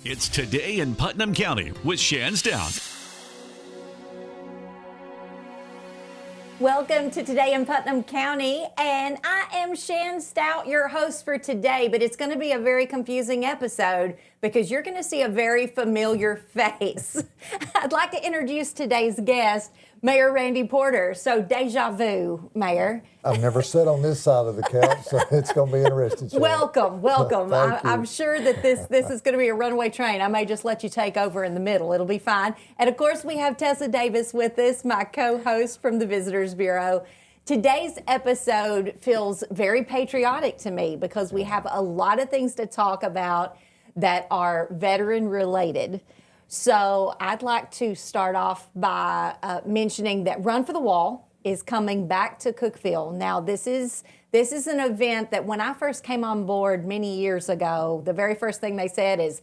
It's Today in Putnam County with Shan Stout. Welcome to Today in Putnam County, and I am Shan Stout, your host for today, but it's going to be a very confusing episode because you're going to see a very familiar face. I'd like to introduce today's guest, Mayor Randy Porter. So, deja vu, Mayor. I've never sat on this side of the couch, so it's going to be interesting. Welcome. Thank you. I'm sure that this is going to be a runaway train. I may just let you take over in the middle. It'll be fine. And of course, we have Tessa Davis with us, my co-host from the Visitors Bureau. Today's episode feels very patriotic to me because we have a lot of things to talk about that are veteran related. So I'd like to start off by mentioning that Run for the Wall is coming back to Cookeville. Now, this is an event that when I first came on board many years ago, the very first thing they said is,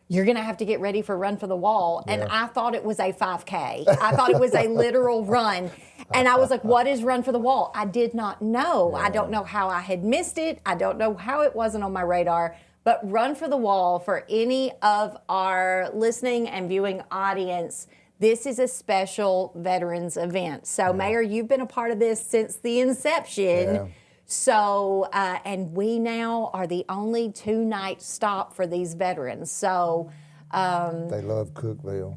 you're going to have to get ready for Run for the Wall. And I thought it was a 5K. I thought it was a literal run. And I was like, what is Run for the Wall? I did not know. I don't know how I had missed it. I don't know how it wasn't on my radar. But Run for the Wall, for any of our listening and viewing audience, this is a special veterans event. So, Mayor, you've been a part of this since the inception. Yeah. So, and we now are the only two-night stop for these veterans. So, They love Cookeville.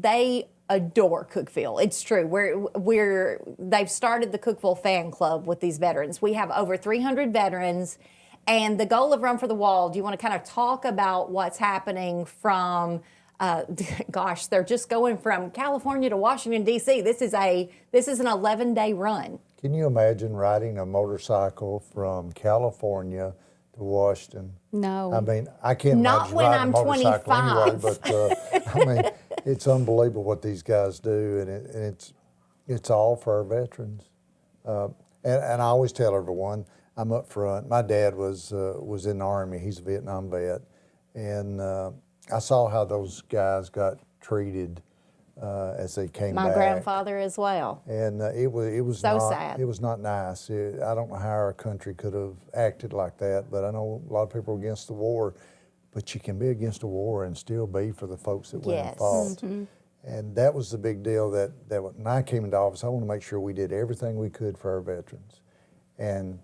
they adore Cookeville. It's true. They've started the Cookeville fan club with these veterans. We have over 300 veterans. And the goal of Run for the Wall, do you want to kind of talk about what's happening from, they're just going from California to Washington, D.C. This is an 11-day run. Can you imagine riding a motorcycle from California to Washington? No. I mean, I can't Not imagine when riding I'm a motorcycle 25. anyway, but I mean, it's unbelievable what these guys do, and it's all for our veterans. And I always tell everyone, I'm up front. My dad was in the Army. He's a Vietnam vet. And I saw how those guys got treated as they came back. My grandfather as well. And it was So not, sad. It was not nice. I don't know how our country could have acted like that, but I know a lot of people are against the war. But you can be against a war and still be for the folks that went and fought. Mm-hmm. And that was the big deal that when I came into office, I want to make sure we did everything we could for our veterans. And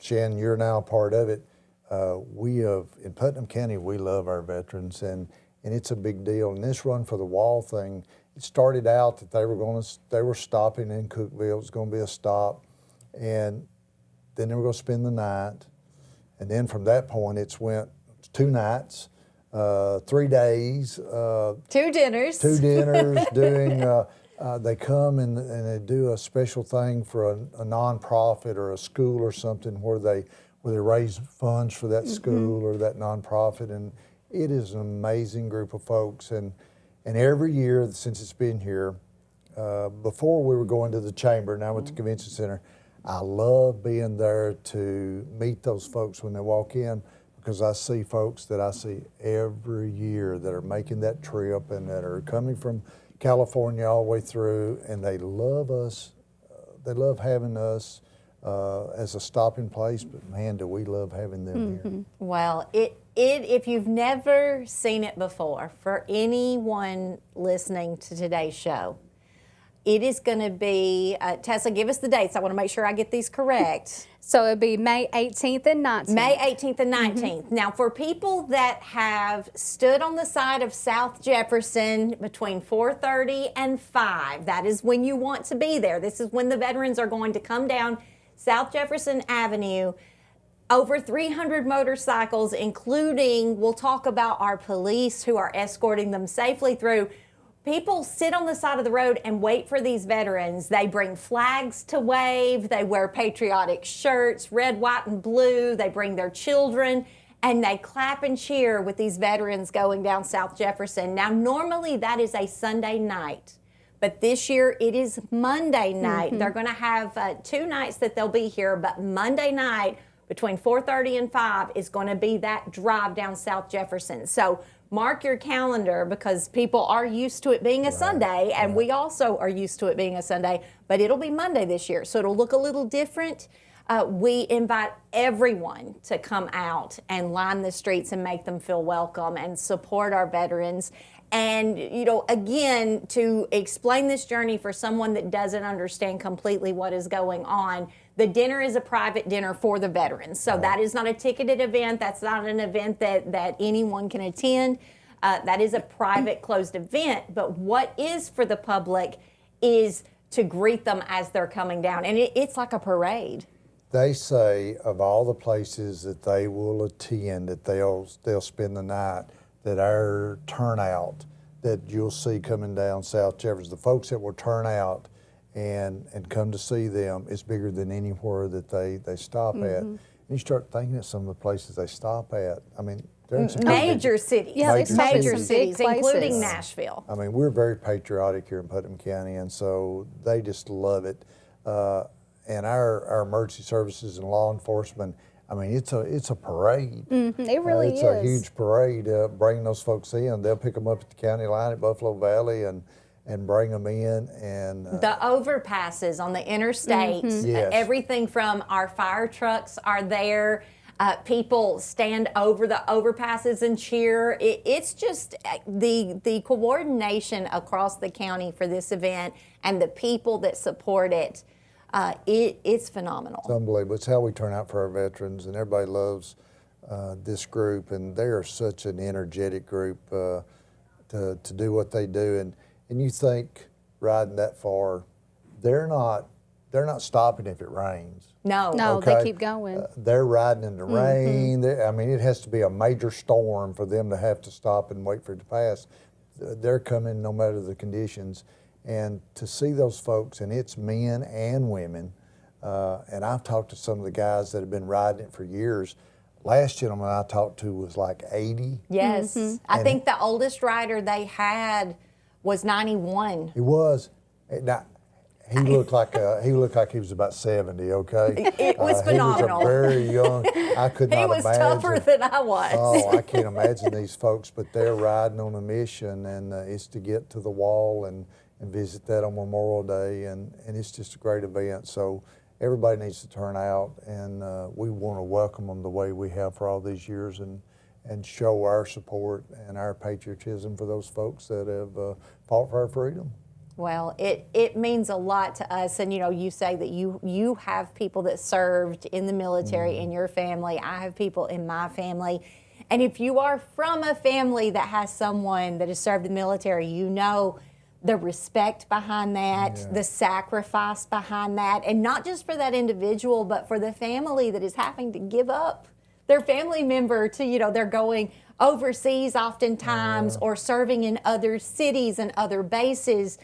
Shan, you're now a part of it. In Putnam County, we love our veterans, and it's a big deal. And this Run for the Wall thing, it started out that they were stopping in Cookeville. It was going to be a stop, and then they were going to spend the night. And then from that point, it's 2 nights, 3 days. 2 dinners. 2 dinners, doing... they come and they do a special thing for a nonprofit or a school or something where they raise funds for that school or that nonprofit, and it is an amazing group of folks. And every year since it's been here, before we were going to the chamber, now at the convention center, I love being there to meet those folks when they walk in, because I see folks that I see every year that are making that trip and that are coming from California all the way through, and they love us. They love having us as a stopping place, but man, do we love having them here. Well, if you've never seen it before, for anyone listening to today's show, it is going to be, Tessa, give us the dates. I want to make sure I get these correct. So it'll be May 18th and 19th. May 18th and 19th. Now, for people that have stood on the side of South Jefferson between 4:30 and 5, that is when you want to be there. This is when the veterans are going to come down South Jefferson Avenue. Over 300 motorcycles, including, we'll talk about our police who are escorting them safely through. People sit on the side of the road and wait for these veterans. They bring flags to wave. They wear patriotic shirts, red, white, and blue. They bring their children, and they clap and cheer with these veterans going down South Jefferson. Now, normally that is a Sunday night, but this year it is Monday night. They're going to have 2 nights that they'll be here, but Monday night between 4:30 and 5 is going to be that drive down South Jefferson. So mark your calendar, because people are used to it being a Sunday, and we also are used to it being a Sunday, but it'll be Monday this year, so it'll look a little different. We invite everyone to come out and line the streets and make them feel welcome and support our veterans. And, again, to explain this journey for someone that doesn't understand completely what is going on, the dinner is a private dinner for the veterans. So that is not a ticketed event. That's not an event that anyone can attend. That is a private, closed event. But what is for the public is to greet them as they're coming down. And it's like a parade. They say of all the places that they will attend, that they'll spend the night, that our turnout that you'll see coming down South Jefferson, the folks that will turn out and come to see them is bigger than anywhere that they stop at. And you start thinking of some of the places they stop at. I mean, they're in some Major cities. Yeah, they stop at major some big cities, including places. Nashville. I mean, we're very patriotic here in Putnam County, and so they just love it. And our emergency services and law enforcement, I mean, it's a parade. It really it's is. a huge parade. Bringing those folks in, they'll pick them up at the county line at Buffalo Valley and bring them in. And The overpasses on the interstates, Yes. everything from our fire trucks are there. People stand over the overpasses and cheer. It's just the coordination across the county for this event and the people that support it. It's phenomenal. it's unbelievable. It's how we turn out for our veterans, and everybody loves this group, and they are such an energetic group to do what they do. And you think riding that far, they're not stopping if it rains. No. No, Okay. they keep going. They're riding in the rain. I mean, it has to be a major storm for them to have to stop and wait for it to pass. They're coming no matter the conditions. And to see those folks, and it's men and women, and I've talked to some of the guys that have been riding it for years. Last gentleman I talked to was like 80. Yes. I think the oldest rider they had was 91. He was. Now, he looked like he was about 70. Okay, It was phenomenal. He was a very young. I could not He was imagine. tougher than I was. Oh, I can't imagine these folks, but they're riding on a mission, and it's to get to the wall and visit that on Memorial Day, and it's just a great event. So everybody needs to turn out, and we want to welcome them the way we have for all these years, and show our support and our patriotism for those folks that have fought for our freedom. Well, it means a lot to us, and you say that you have people that served in the military in your family. I have people in my family, and if you are from a family that has someone that has served in the military, you know the respect behind that, the sacrifice behind that, and not just for that individual, but for the family that is having to give up their family member to, they're going overseas oftentimes or serving in other cities and other bases.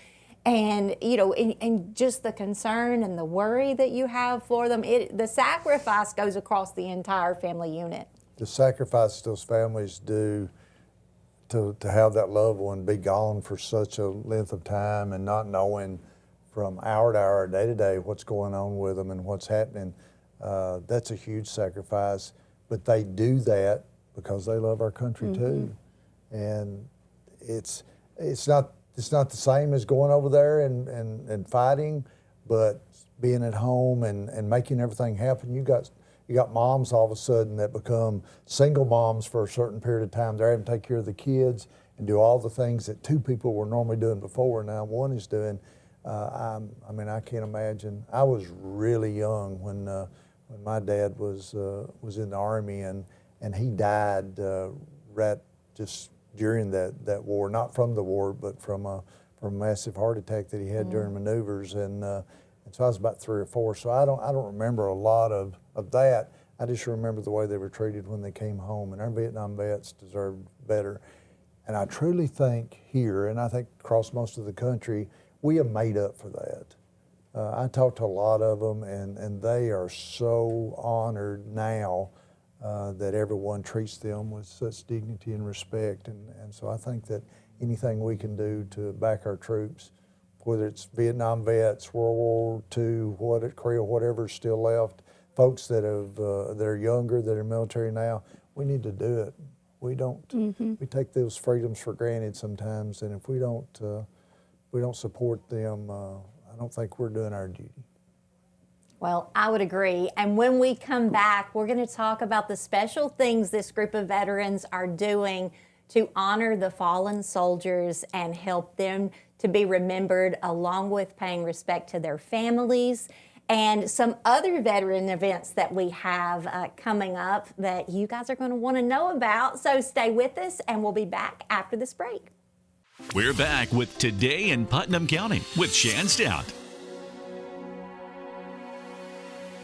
And, and just the concern and the worry that you have for them, the sacrifice goes across the entire family unit. The sacrifice those families do to have that loved one be gone for such a length of time and not knowing from hour to hour, day to day, what's going on with them and what's happening, that's a huge sacrifice. But they do that because they love our country too. And it's not the same as going over there and fighting, but being at home and making everything happen. You got moms all of a sudden that become single moms for a certain period of time. They're having to take care of the kids and do all the things that two people were normally doing before. Now one is doing. I can't imagine. I was really young when my dad was in the Army, and he died right just during that war, not from the war, but from a massive heart attack that he had during maneuvers, and so I was about 3 or 4. So I don't remember a lot of that. I just remember the way they were treated when they came home, and our Vietnam vets deserved better. And I truly think here, and I think across most of the country, we have made up for that. I talked to a lot of them, and they are so honored now that everyone treats them with such dignity and respect. And so I think that anything we can do to back our troops, whether it's Vietnam vets, World War II, Korea, whatever's still left, folks that are younger, that are military now, we need to do it. We don't. We take those freedoms for granted sometimes, and if we don't support them, I don't think we're doing our duty. Well, I would agree. And when we come back, we're going to talk about the special things this group of veterans are doing to honor the fallen soldiers and help them to be remembered, along with paying respect to their families and some other veteran events that we have coming up that you guys are going to want to know about. So stay with us, and we'll be back after this break. We're back with Today in Putnam County with Shan Stout.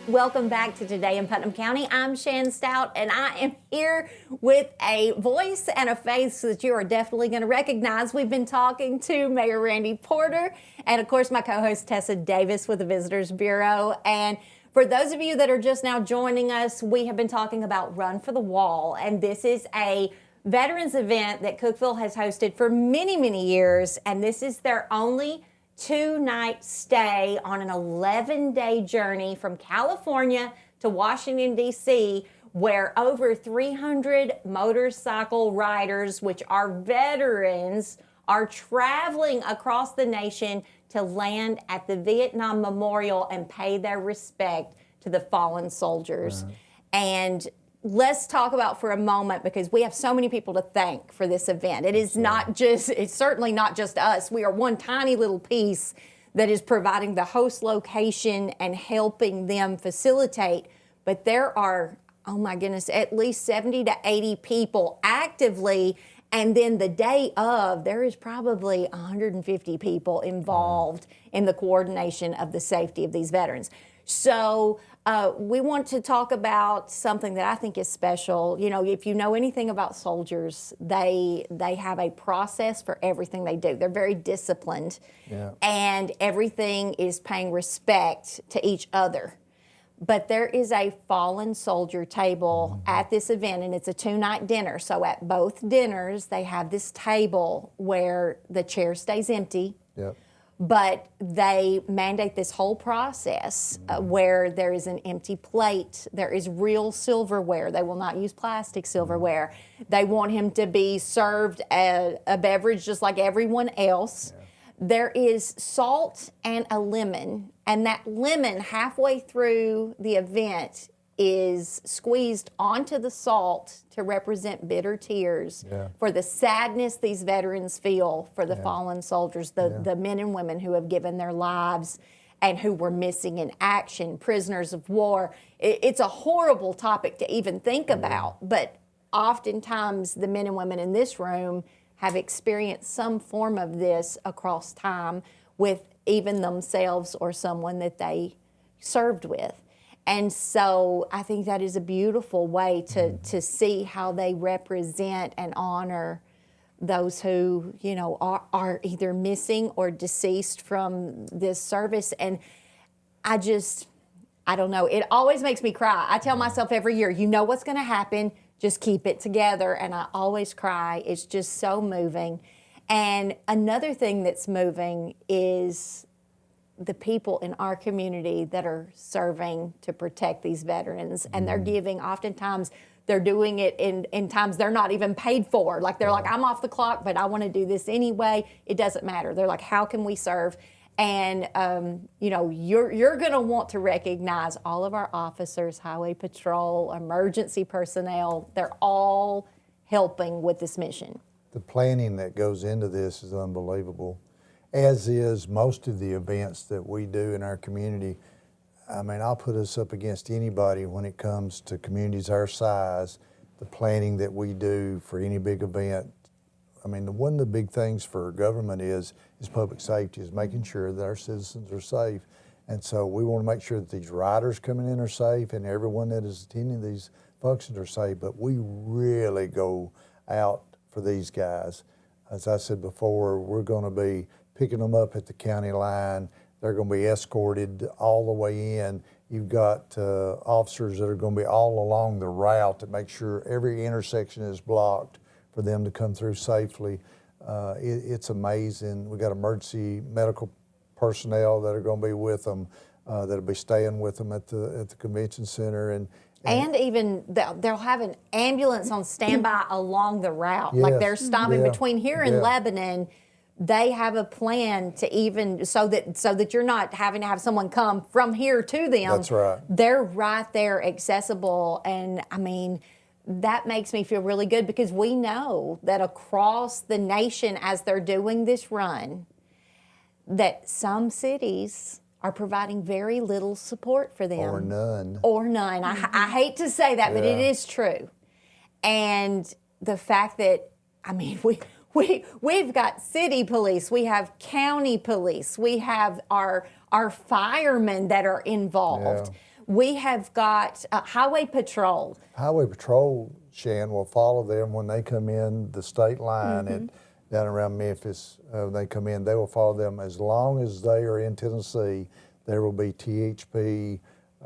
Welcome back to Today in Putnam County. I'm Shan Stout, and I am here with a voice and a face that you are definitely going to recognize. We've been talking to Mayor Randy Porter and, of course, my co-host Tessa Davis with the Visitors Bureau. And for those of you that are just now joining us, we have been talking about Run for the Wall, and this is a veterans event that Cookeville has hosted for many, many years, and this is their only 2-night stay on an 11-day journey from California to Washington, D.C., where over 300 motorcycle riders, which are veterans, are traveling across the nation to land at the Vietnam Memorial and pay their respect to the fallen soldiers. Right. And let's talk about for a moment, because we have so many people to thank for this event. It is not just, it's certainly not just us. We are one tiny little piece that is providing the host location and helping them facilitate. But there are, oh my goodness, at least 70 to 80 people actively. And then the day of, there is probably 150 people involved in the coordination of the safety of these veterans. So we want to talk about something that I think is special. You know, if you know anything about soldiers, they have a process for everything they do. They're very disciplined, and everything is paying respect to each other. But there is a fallen soldier table at this event, and it's a 2-night dinner. So at both dinners, they have this table where the chair stays empty. Yep. But they mandate this whole process where there is an empty plate. There is real silverware. They will not use plastic silverware. They want him to be served a beverage just like everyone else. Yeah. There is salt and a lemon, and that lemon halfway through the event is squeezed onto the salt to represent bitter tears for the sadness these veterans feel for the fallen soldiers, the men and women who have given their lives and who were missing in action, prisoners of war. It's a horrible topic to even think about, but oftentimes the men and women in this room have experienced some form of this across time with even themselves or someone that they served with. And so I think that is a beautiful way to see how they represent and honor those who, you know, are either missing or deceased from this service. And I don't know, it always makes me cry. I tell myself every year, you know what's going to happen, just keep it together. And I always cry. It's just so moving. And another thing that's moving is the people in our community that are serving to protect these veterans, and they're giving, oftentimes they're doing it in times they're not even paid for. Like they're like, I'm off the clock, but I want to do this anyway. It doesn't matter. They're like, how can we serve? And you know, you're going to want to recognize all of our officers, highway patrol, emergency personnel. They're all helping with this mission. The planning that goes into this is unbelievable, as is most of the events that we do in our community. I mean, I'll put us up against anybody when it comes to communities our size, the planning that we do for any big event. I mean, one of the big things for government is public safety, is making sure that our citizens are safe. And so we want to make sure that these riders coming in are safe and everyone that is attending these functions are safe, but we really go out for these guys. As I said before, we're going to be picking them up at the county line. They're going to be escorted all the way in. You've got officers that are going to be all along the route to make sure every intersection is blocked for them to come through safely. It's amazing. We got emergency medical personnel that are going to be with them, that'll be staying with them at the convention center, and even they'll have an ambulance on standby along the route. Yes, like they're stopping between here and Lebanon, they have a plan to even so that you're not having to have someone come from here to them. That's right. They're right there accessible. And I mean, that makes me feel really good because we know that across the nation as they're doing this run, that some cities are providing very little support for them. Or none. Or none. I hate to say that, but it Yeah. is true. And the fact that, I mean, we've got city police, we have county police, we have our firemen that are involved. Yeah. We have got highway patrol. Highway Patrol, Shan, will follow them when they come in the state line down around Memphis. They come in, they will follow them as long as they are in Tennessee. There will be THP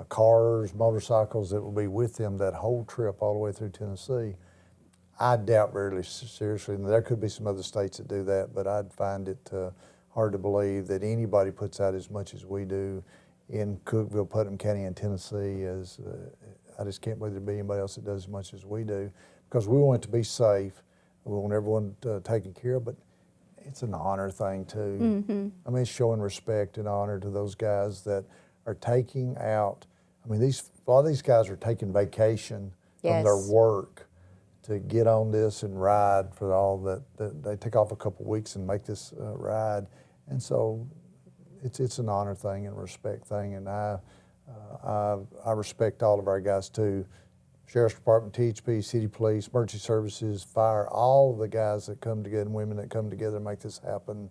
cars, motorcycles that will be with them that whole trip all the way through Tennessee. I doubt very seriously, and there could be some other states that do that, but I'd find it hard to believe that anybody puts out as much as we do in Cookeville, Putnam County, and Tennessee. I just can't believe there'd be anybody else that does as much as we do, because we want it to be safe. We want everyone taken care of, but it's an honor thing too. I mean, it's showing respect and honor to those guys that are taking out. I mean, a lot of these guys are taking vacation from their work to get on this and ride for all that they take off a couple weeks and make this ride, and so it's an honor thing and a respect thing, and I respect all of our guys too. Sheriff's Department, THP, City Police, Emergency Services, Fire, all of the guys that come together and women that come together and make this happen.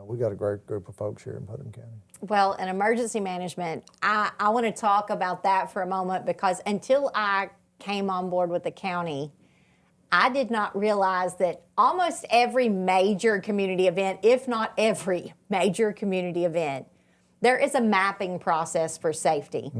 We got a great group of folks here in Putnam County. Well, in emergency management, I want to talk about that for a moment, because until I came on board with the county, I did not realize that almost every major community event, if not every major community event, there is a mapping process for safety.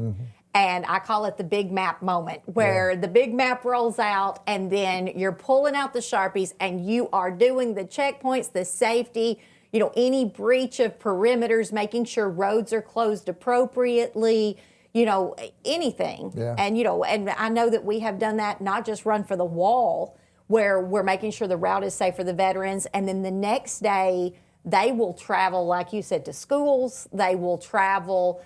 And I call it the big map moment, where the big map rolls out and then you're pulling out the Sharpies and you are doing the checkpoints, the safety, any breach of perimeters, making sure roads are closed appropriately, anything. Yeah. And, and I know that we have done that, not just run for the wall, where we're making sure the route is safe for the veterans. And then the next day, they will travel, like you said, to schools. They will travel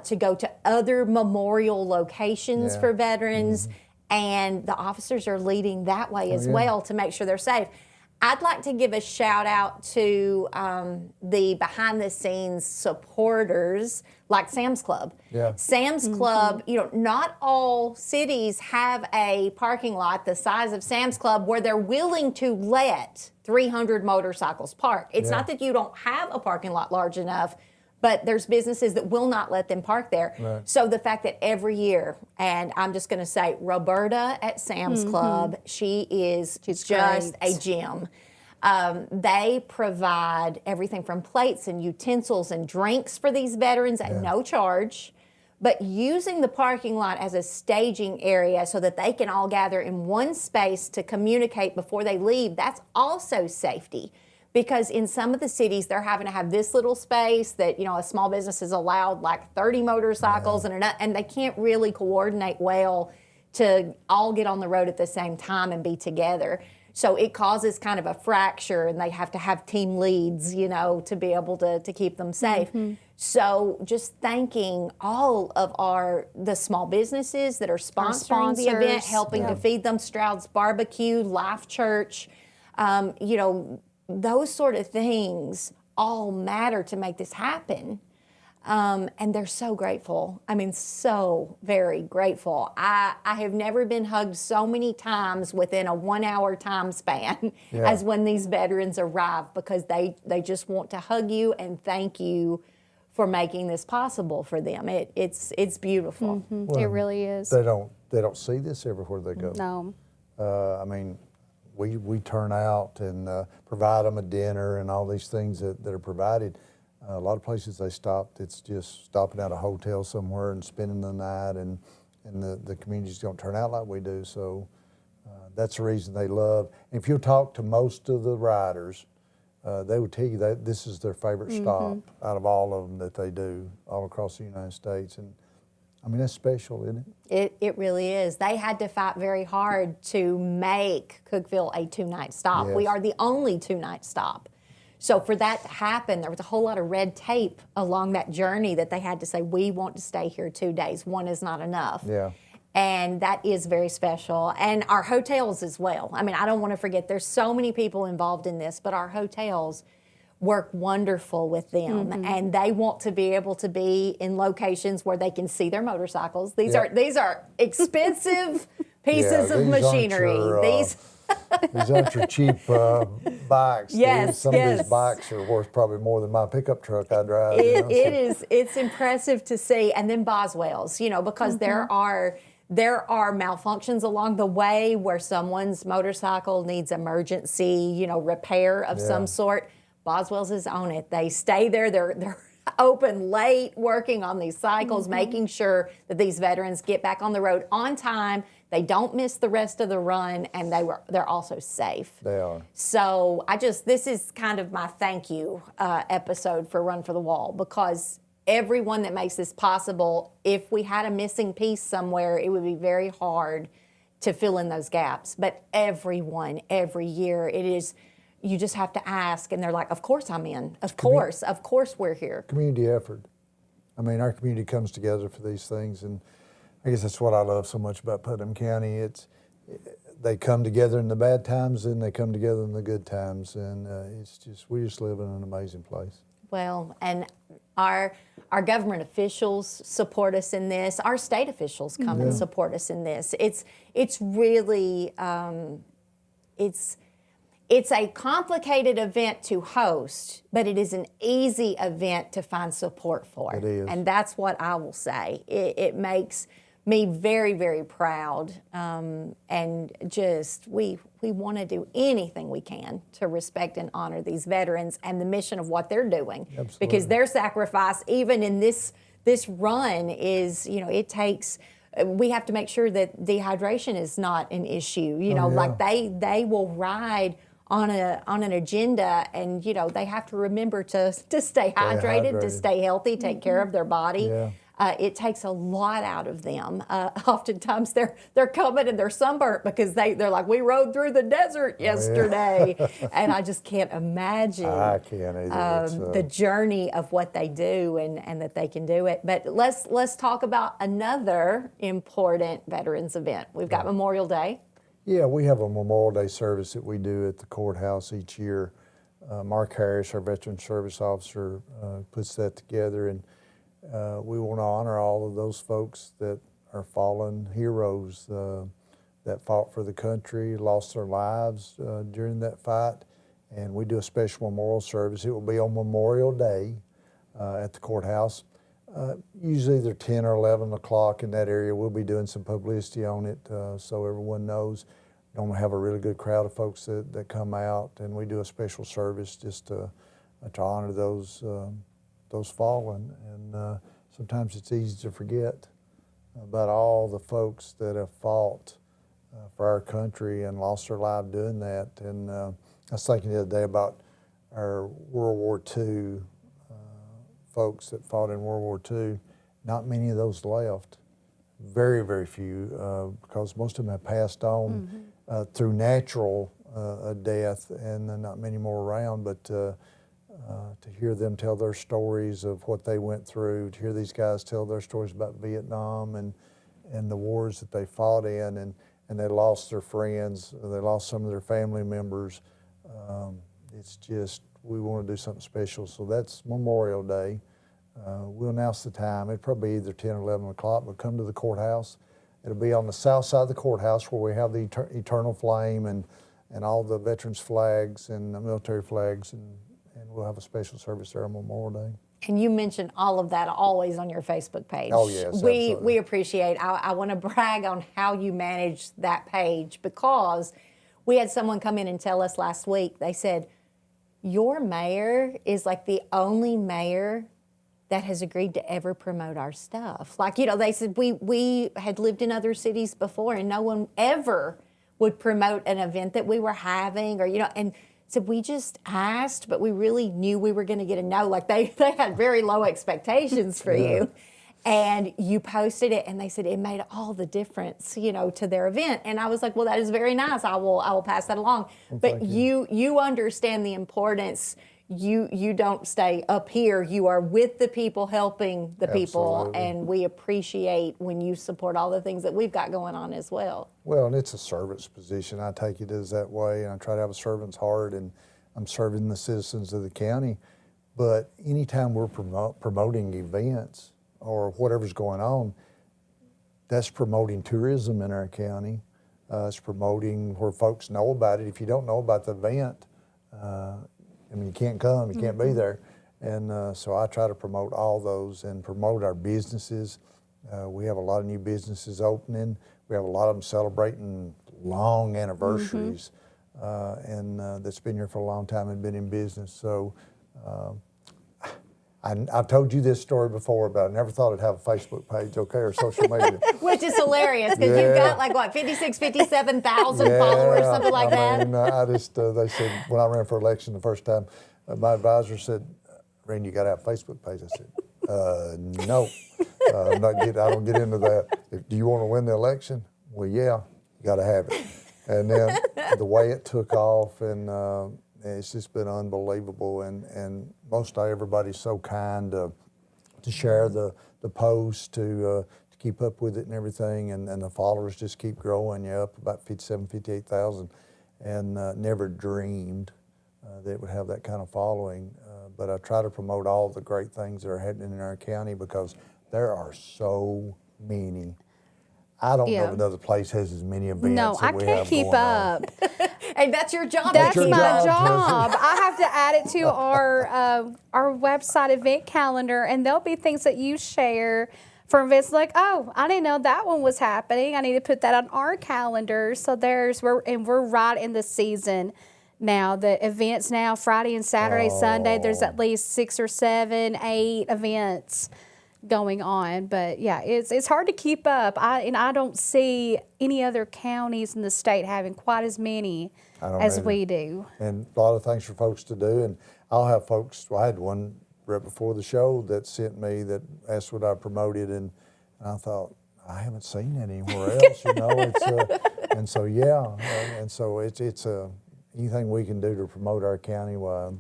to go to other memorial locations for veterans. And the officers are leading that way as well to make sure they're safe. I'd like to give a shout out to the behind the scenes supporters like Sam's Club. Sam's Club, not all cities have a parking lot the size of Sam's Club where they're willing to let 300 motorcycles park. It's not that you don't have a parking lot large enough, but there's businesses that will not let them park there. Right. So the fact that every year, and I'm just going to say, Roberta at Sam's Club, she's just great. a gem. They provide everything from plates and utensils and drinks for these veterans at no charge, but using the parking lot as a staging area so that they can all gather in one space to communicate before they leave, that's also safety. Because in some of the cities, they're having to have this little space that, a small business is allowed like 30 motorcycles and they can't really coordinate well to all get on the road at the same time and be together. So it causes kind of a fracture, and they have to have team leads, to be able to keep them safe. So just thanking all of the small businesses that are sponsoring the event, helping to feed them, Stroud's Barbecue, Life Church, those sort of things all matter to make this happen. And they're so grateful. I mean, so very grateful. I have never been hugged so many times within a 1 hour time span as when these veterans arrive, because they just want to hug you and thank you for making this possible for them. It's beautiful. Well, It really is. They don't see this everywhere they go. No. I mean, we turn out and provide them a dinner and all these things that are provided. A lot of places they stopped, it's just stopping at a hotel somewhere and spending the night, and the communities don't turn out like we do. So that's the reason they love. And if you talk to most of the riders, they would tell you that this is their favorite stop out of all of them that they do all across the United States. And I mean, that's special, isn't it? It really is. They had to fight very hard to make Cookeville a 2-night stop. Yes. We are the only 2-night stop. So for that to happen, there was a whole lot of red tape along that journey that they had to say, we want to stay here 2 days. One is not enough. Yeah. And that is very special. And our hotels as well. I mean, I don't want to forget, there's so many people involved in this, but our hotels work wonderful with them. And they want to be able to be in locations where they can see their motorcycles. These are expensive pieces of machinery. These aren't your cheap bikes. Yes, Some of these bikes are worth probably more than my pickup truck I drive. It's impressive to see. And then Boswell's, because there are malfunctions along the way where someone's motorcycle needs emergency, repair of some sort. Boswell's is on it. They stay there. They're open late, working on these cycles, making sure that these veterans get back on the road on time. They don't miss the rest of the run, and they're also safe. They are. So this is kind of my thank you episode for Run for the Wall, because everyone that makes this possible, if we had a missing piece somewhere, it would be very hard to fill in those gaps. But everyone, every year, it is, you just have to ask, and they're like, of course I'm in. Of course we're here. Community effort. I mean, our community comes together for these things, and I guess that's what I love so much about Putnam County. They come together in the bad times, and they come together in the good times, and we just live in an amazing place. Well, and our government officials support us in this. Our state officials come and support us in this. It's really it's a complicated event to host, but it is an easy event to find support for. It is. And that's what I will say. It makes me very, very proud. And just, we want to do anything we can to respect and honor these veterans and the mission of what they're doing. Absolutely. Because their sacrifice, even in this run, is, it takes, we have to make sure that dehydration is not an issue. Like they will ride on an agenda, and they have to remember to stay hydrated, to stay healthy, take care of their body. Yeah. It takes a lot out of them. Oftentimes they're coming and they're sunburnt because they're like, we rode through the desert yesterday, and I just can't imagine I can't either. the journey of what they do and that they can do it. But let's talk about another important veterans event. We've got Memorial Day. Yeah, we have a Memorial Day service that we do at the courthouse each year. Mark Harris, our Veteran Service Officer, puts that together, and we want to honor all of those folks that are fallen heroes that fought for the country, lost their lives during that fight, and we do a special memorial service. It will be on Memorial Day at the courthouse. Usually either 10 or 11 o'clock in that area. We'll be doing some publicity on it so everyone knows. Normally have a really good crowd of folks that come out, and we do a special service just to honor those fallen. And sometimes it's easy to forget about all the folks that have fought for our country and lost their life doing that. And I was thinking the other day about our World War II folks that fought in World War II. Not many of those left. Very, very few, because most of them have passed on through natural death, and not many more around. But to hear them tell their stories of what they went through, to hear these guys tell their stories about Vietnam and the wars that they fought in, and they lost their friends, they lost some of their family members. It's just, we want to do something special. So that's Memorial Day. We'll announce the time. It'll probably be either 10 or 11 o'clock, but come to the courthouse. It'll be on the south side of the courthouse where we have the eternal flame and all the veterans' flags and the military flags, and we'll have a special service there on Memorial Day. And you mentioned all of that always on your Facebook page. Oh, yes, absolutely. We appreciate. I want to brag on how you manage that page, because we had someone come in and tell us last week. They said, your mayor is like the only mayor that has agreed to ever promote our stuff. Like, they said we had lived in other cities before, and no one ever would promote an event that we were having, or, and so we just asked, but we really knew we were going to get a no. Like, they had very low expectations for you. And you posted it, and they said it made all the difference, to their event. And I was like, well, that is very nice. I will pass that along. Well, but you understand the importance. you don't stay up here. You are with the people, helping the people, Absolutely. and we appreciate when you support all the things that we've got going on as well. Well, and it's a servant's position. I take it as that way, and I try to have a servant's heart, and I'm serving the citizens of the county. But anytime we're promoting events or whatever's going on, that's promoting tourism in our county. It's promoting where folks know about it. If you don't know about the event, I mean, you can't come, you can't be there. And so I try to promote all those and promote our businesses. We have a lot of new businesses opening. We have a lot of them celebrating long anniversaries, and that's been here for a long time and been in business. So I've told you this story before, but I never thought I'd have a Facebook page, okay, or social media. Which is hilarious because you've got like what, 57,000 followers, something like that. I mean, I just they said when I ran for election the first time, my advisor said, "Randy, you got to have a Facebook page." I said, "No, I don't get into that. Do you want to win the election? Well, yeah, you got to have it." And then the way it took off, and it's just been unbelievable. And most everybody's so kind to share the post, to keep up with it and everything. And the followers just keep growing. You're up about 58,000. And never dreamed that it would have that kind of following. But I try to promote all the great things that are happening in our county because there are so many. I don't know if another place has as many events No, that I we can't have keep going up. on. Hey, that's your job. That's your my job, job. I have to add it to our website event calendar, and there'll be things that you share from events like, oh, I didn't know that one was happening. I need to put that on our calendar. So we're right in the season now. The events now, Friday and Saturday, Sunday, there's at least 6 or 7, 8 events going on. But yeah, it's hard to keep up. I don't see any other counties in the state having quite as many as we do. And a lot of things for folks to do. And I'll have folks, I had one right before the show that sent me that asked what I promoted, and I thought, I haven't seen that anywhere else, you know. And so, yeah, and so it's anything we can do to promote our county, well,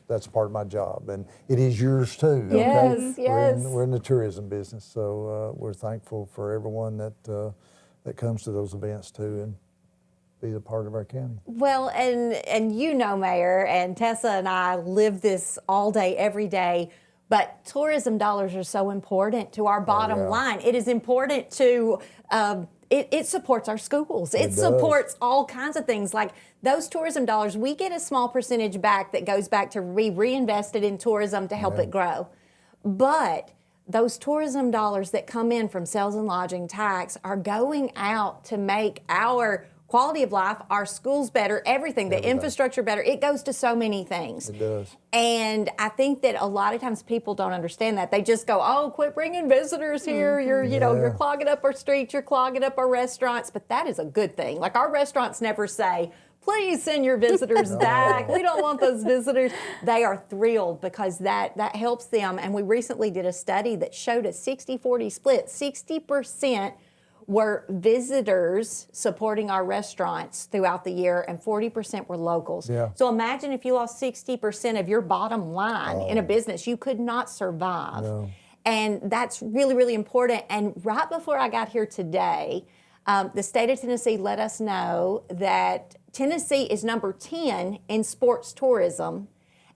that's part of my job, and it is yours too. Yes, okay? yes. We're in the tourism business, so we're thankful for everyone that comes to those events too, and be a part of our county. Well, and you know, Mayor, and Tessa and I live this all day, every day, but tourism dollars are so important to our bottom line. It is important to, it supports our schools. It supports all kinds of things. Like those tourism dollars, we get a small percentage back that goes back to reinvested in tourism to help it grow. But those tourism dollars that come in from sales and lodging tax are going out to make our quality of life, our schools better, everything, the infrastructure better. It goes to so many things. It does. And I think that a lot of times people don't understand that. They just go, oh, quit bringing visitors here. You're clogging up our streets, you're clogging up our restaurants. But that is a good thing. Like our restaurants never say, please send your visitors back. We don't want those visitors. They are thrilled because that helps them. And we recently did a study that showed a 60-40 split. 60% were visitors supporting our restaurants throughout the year, and 40% were locals. Yeah. So imagine if you lost 60% of your bottom line in a business, you could not survive. No. And that's really, really important. And right before I got here today, the state of Tennessee let us know that Tennessee is number 10 in sports tourism,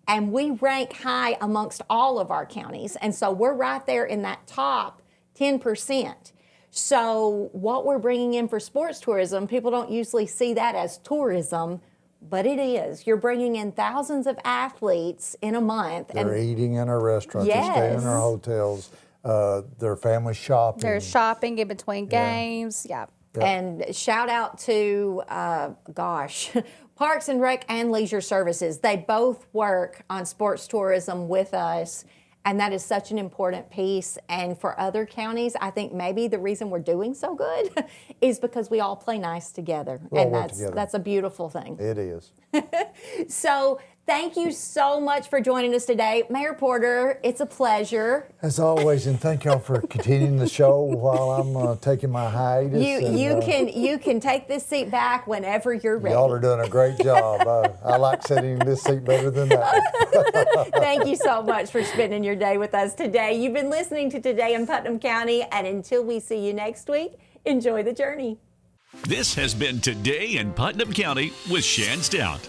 and we rank high amongst all of our counties. And so we're right there in that top 10%. So what we're bringing in for sports tourism, people don't usually see that as tourism, but it is. You're bringing in thousands of athletes in a month. They're eating in our restaurants, they're staying in our hotels, their family shopping. They're shopping in between games, And shout out to, Parks and Rec and Leisure Services. They both work on sports tourism with us. And that is such an important piece. And for other counties, I think maybe the reason we're doing so good is because we all play nice together. We all and work together. that's a beautiful thing. It is. So Thank you so much for joining us today. Mayor Porter, it's a pleasure. As always, and thank y'all for continuing the show while I'm taking my hiatus. You can take this seat back whenever you're ready. Y'all are doing a great job. I like sitting in this seat better than that. Thank you so much for spending your day with us today. You've been listening to Today in Putnam County, and until we see you next week, enjoy the journey. This has been Today in Putnam County with Shan Stout.